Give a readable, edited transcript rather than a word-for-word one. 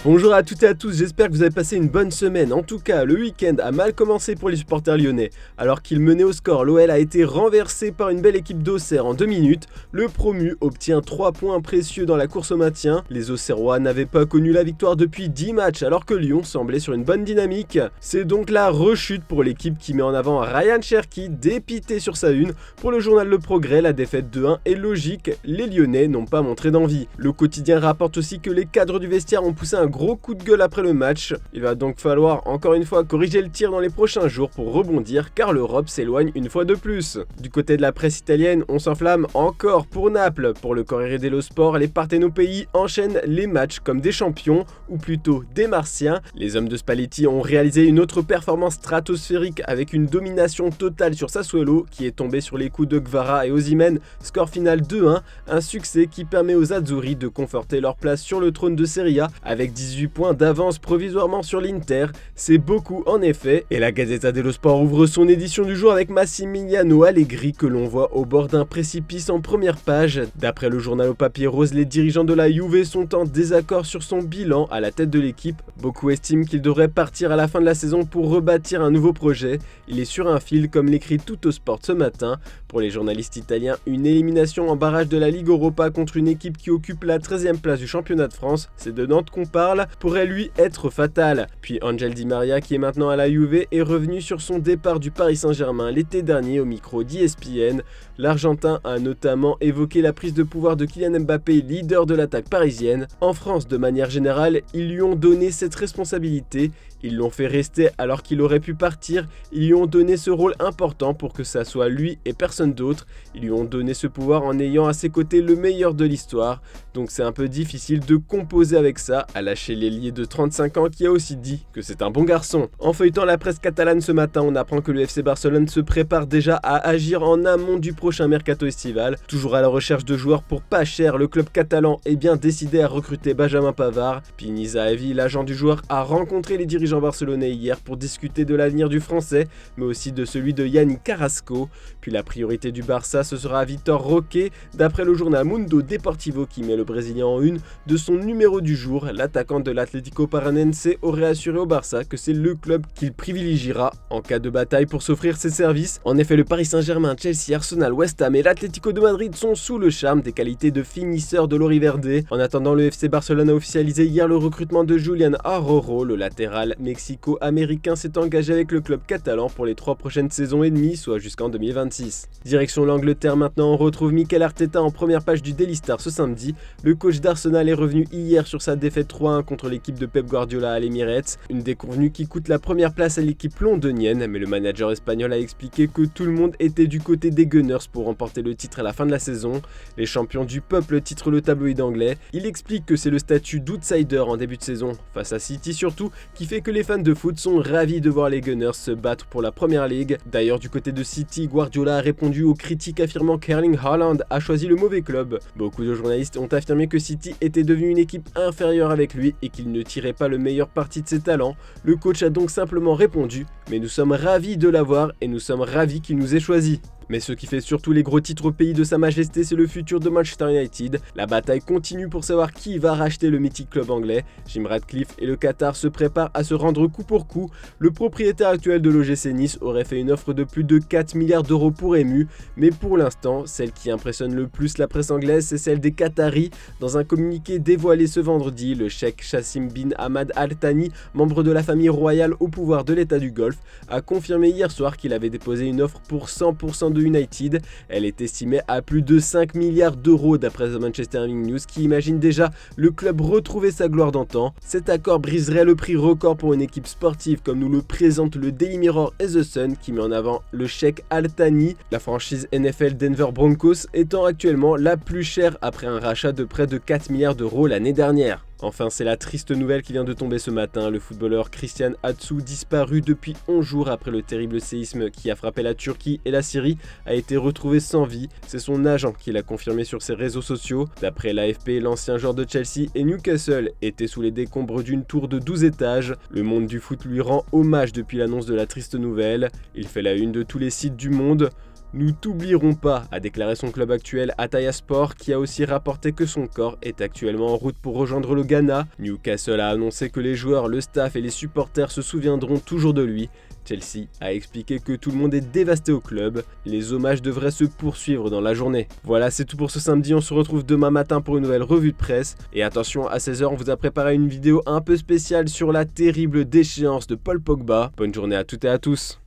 Bonjour à toutes et à tous, j'espère que vous avez passé une bonne semaine. En tout cas, le week-end a mal commencé pour les supporters lyonnais. Alors qu'il menait au score, l'OL a été renversé par une belle équipe d'Auxerre en 2 minutes. Le promu obtient 3 points précieux dans la course au maintien. Les Auxerrois n'avaient pas connu la victoire depuis 10 matchs alors que Lyon semblait sur une bonne dynamique. C'est donc la rechute pour l'équipe qui met en avant Ryan Cherki, dépité sur sa une. Pour le journal Le Progrès, la défaite 2-1 est logique, les Lyonnais n'ont pas montré d'envie. Le quotidien rapporte aussi que les cadres du vestiaire ont poussé un gros coup de gueule après le match. Il va donc falloir encore une fois corriger le tir dans les prochains jours pour rebondir car l'Europe s'éloigne une fois de plus. Du côté de la presse italienne, on s'enflamme encore pour Naples. Pour le Corriere dello Sport, les Partenopei enchaînent les matchs comme des champions, ou plutôt des martiens. Les hommes de Spalletti ont réalisé une autre performance stratosphérique avec une domination totale sur Sassuolo qui est tombé sur les coups de Kvara et Osimhen, score final 2-1, un succès qui permet aux Azzurri de conforter leur place sur le trône de Serie A avec 18 points d'avance provisoirement sur l'Inter. C'est beaucoup en effet, et la Gazzetta dello Sport ouvre son édition du jour avec Massimiliano Allegri que l'on voit au bord d'un précipice en première page. D'après le journal au papier rose, les dirigeants de la Juve sont en désaccord sur son bilan à la tête de l'équipe. Beaucoup estiment qu'il devrait partir à la fin de la saison pour rebâtir un nouveau projet. Il est sur un fil comme l'écrit Tuttosport ce matin. Pour les journalistes italiens, une élimination en barrage de la Ligue Europa contre une équipe qui occupe la 13e place du championnat de France, c'est de Nantes qu'on parle, pourrait lui être fatale. Puis Angel Di Maria, qui est maintenant à la Juve, est revenu sur son départ du Paris Saint-Germain l'été dernier au micro d'ESPN. L'Argentin a notamment évoqué la prise de pouvoir de Kylian Mbappé, leader de l'attaque parisienne. En France, de manière générale, ils lui ont donné cette responsabilité. Ils l'ont fait rester alors qu'il aurait pu partir. Ils lui ont donné ce rôle important pour que ça soit lui et personne d'autre. Ils lui ont donné ce pouvoir en ayant à ses côtés le meilleur de l'histoire. Donc c'est un peu difficile de composer avec ça, a lâché l'ailier de 35 ans qui a aussi dit que c'est un bon garçon. En feuilletant la presse catalane ce matin, on apprend que le FC Barcelone se prépare déjà à agir en amont du prochain mercato estival. Toujours à la recherche de joueurs pour pas cher, le club catalan est bien décidé à recruter Benjamin Pavard. Pini Zahavi, l'agent du joueur, a rencontré les dirigeants barcelonais hier pour discuter de l'avenir du français, mais aussi de celui de Yannick Carrasco. Puis la priorité du Barça, ce sera Vitor Roque, d'après le journal Mundo Deportivo qui met le Brésilien en une de son numéro du jour. L'attaquant de l'Atlético Paranense aurait assuré au Barça que c'est le club qu'il privilégiera en cas de bataille pour s'offrir ses services. En effet, le Paris Saint-Germain, Chelsea, Arsenal, West Ham et l'Atlético de Madrid sont sous le charme des qualités de finisseur de l'Oriverde. En attendant, le FC Barcelone a officialisé hier le recrutement de Julián Araujo, le latéral mexico-américain s'est engagé avec le club catalan pour les 3 prochaines saisons et demie, soit jusqu'en 2026. Direction l'Angleterre maintenant, on retrouve Mikel Arteta en première page du Daily Star ce samedi. Le coach d'Arsenal est revenu hier sur sa défaite 3-1 contre l'équipe de Pep Guardiola à l'Emirates, une déconvenue qui coûte la première place à l'équipe londonienne, mais le manager espagnol a expliqué que tout le monde était du côté des Gunners pour remporter le titre à la fin de la saison. Les champions du peuple titre le tabloïd anglais. Il explique que c'est le statut d'outsider en début de saison, face à City surtout, qui fait que les fans de foot sont ravis de voir les Gunners se battre pour la première ligue. D'ailleurs, du côté de City, Guardiola a répondu aux critiques affirmant qu'Erling Haaland a choisi le mauvais club. Beaucoup de journalistes ont affirmé que City était devenu une équipe inférieure avec lui et qu'il ne tirait pas le meilleur parti de ses talents. Le coach a donc simplement répondu « Mais nous sommes ravis de l'avoir et nous sommes ravis qu'il nous ait choisi ». Mais ce qui fait surtout les gros titres au pays de Sa Majesté, c'est le futur de Manchester United. La bataille continue pour savoir qui va racheter le mythique club anglais. Jim Ratcliffe et le Qatar se préparent à se rendre coup pour coup. Le propriétaire actuel de l'OGC Nice aurait fait une offre de plus de 4 milliards d'euros pour Emu. Mais pour l'instant, celle qui impressionne le plus la presse anglaise, c'est celle des Qataris. Dans un communiqué dévoilé ce vendredi, le cheikh Chassim bin Ahmad Al Thani, membre de la famille royale au pouvoir de l'État du Golfe, a confirmé hier soir qu'il avait déposé une offre pour 100% de United. Elle est estimée à plus de 5 milliards d'euros d'après The Manchester Evening News qui imagine déjà le club retrouver sa gloire d'antan. Cet accord briserait le prix record pour une équipe sportive comme nous le présente le Daily Mirror et The Sun qui met en avant le cheikh Al Thani, la franchise NFL Denver Broncos étant actuellement la plus chère après un rachat de près de 4 milliards d'euros l'année dernière. Enfin, c'est la triste nouvelle qui vient de tomber ce matin. Le footballeur Christian Atsu, disparu depuis 11 jours après le terrible séisme qui a frappé la Turquie et la Syrie, a été retrouvé sans vie. C'est son agent qui l'a confirmé sur ses réseaux sociaux. D'après l'AFP, l'ancien joueur de Chelsea et Newcastle était sous les décombres d'une tour de 12 étages. Le monde du foot lui rend hommage depuis l'annonce de la triste nouvelle. Il fait la une de tous les sites du monde. Nous t'oublierons pas, a déclaré son club actuel Attaya Sport, qui a aussi rapporté que son corps est actuellement en route pour rejoindre le Ghana. Newcastle a annoncé que les joueurs, le staff et les supporters se souviendront toujours de lui. Chelsea a expliqué que tout le monde est dévasté au club, les hommages devraient se poursuivre dans la journée. Voilà, c'est tout pour ce samedi, on se retrouve demain matin pour une nouvelle revue de presse. Et attention, à 16h, on vous a préparé une vidéo un peu spéciale sur la terrible déchéance de Paul Pogba. Bonne journée à toutes et à tous.